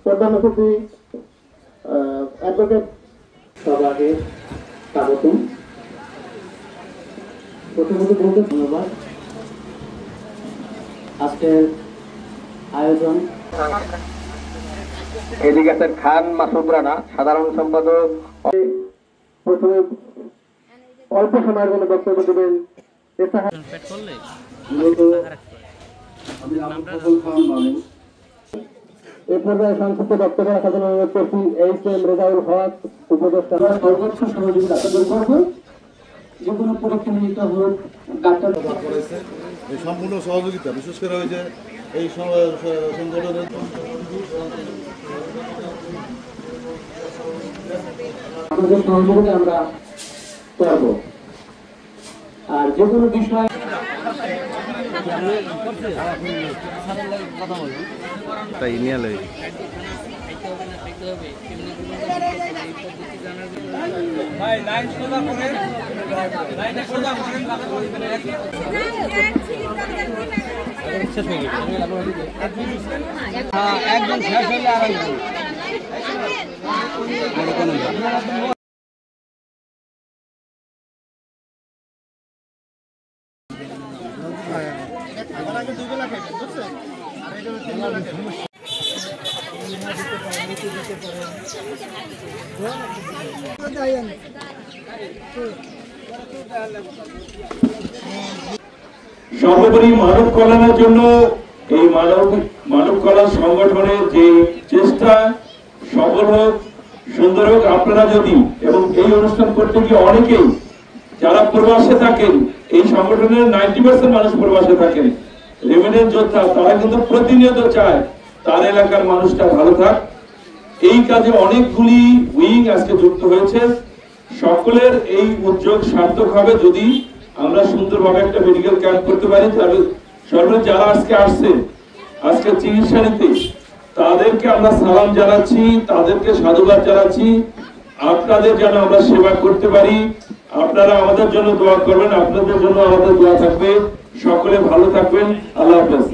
প্রধান অতিথি অ্যাডভোকেট সভাকে স্বাগতম। প্রথমত বলতে ধন্যবাদ আজকের আয়োজন। এদিকে আছেন খান মাসুদ রানা, সাধারণ সম্পাদক। প্রথমে অল্প সময়ের জন্য বক্তব্য দেবেন এ পর্যায়ে সংক্ষিপ্ত বক্তব্য রাখার জন্য অনুরোধ করছি এইচ.এম. রেজাউল হক উপদেষ্টা। সর্বোচ্চ সহযোগিতা করব, যে কোনো পরীক্ষা নিরীক্ষা হোক ডাক্তার সম্পূর্ণ সহযোগিতা, বিশেষ করে ওই যে এই সংগঠনের আমাদের সহযোগিতা আমরা করব। আর যে কোনো বিষয় তাই নিয়ে লই ভাই লাইন সোজা করেন, লাইনে সোজা করেন, শেষ হয়ে গেছে। হ্যাঁ, একদম শেষ হলে আড়াই সর্বোপরি মানব কল্যাণের জন্য এই মানব কল্যাণ সংগঠনের যে চেষ্টা সফল হোক, সুন্দর হোক। আপনারা যদি এবং এই অনুষ্ঠান করতে গিয়ে অনেকেই যারা প্রবাসে থাকেন, এই সংগঠনের 90% মানুষ প্রবাসে থাকেন, রেমিটেন্স যোদ্ধা, তারা কিন্তু প্রতিনিয়ত চায় তার এলাকার মানুষটা ভালো থাক। এই কাজে অনেকগুলি উইং আজকে যুক্ত হয়েছে। সকলের এই উদ্যোগ সার্থক হবে যদি আমরা সুন্দরভাবে একটা মেডিকেল ক্যাম্প করতে পারি। সর্বোচ্চ যারা আজকে আসছে, আজকে চিকিৎসা নিতে, তাদেরকে আমরা সালাম জানাচ্ছি, তাদেরকে সাধুবাদ জানাচ্ছি। আপনাদের যেন আমরা সেবা করতে পারি, আপনারা আমাদের জন্য দোয়া করবেন, আপনাদের জন্য আমাদের দোয়া থাকবে। সকলে ভালো থাকবেন। আল্লাহ হাফেজ।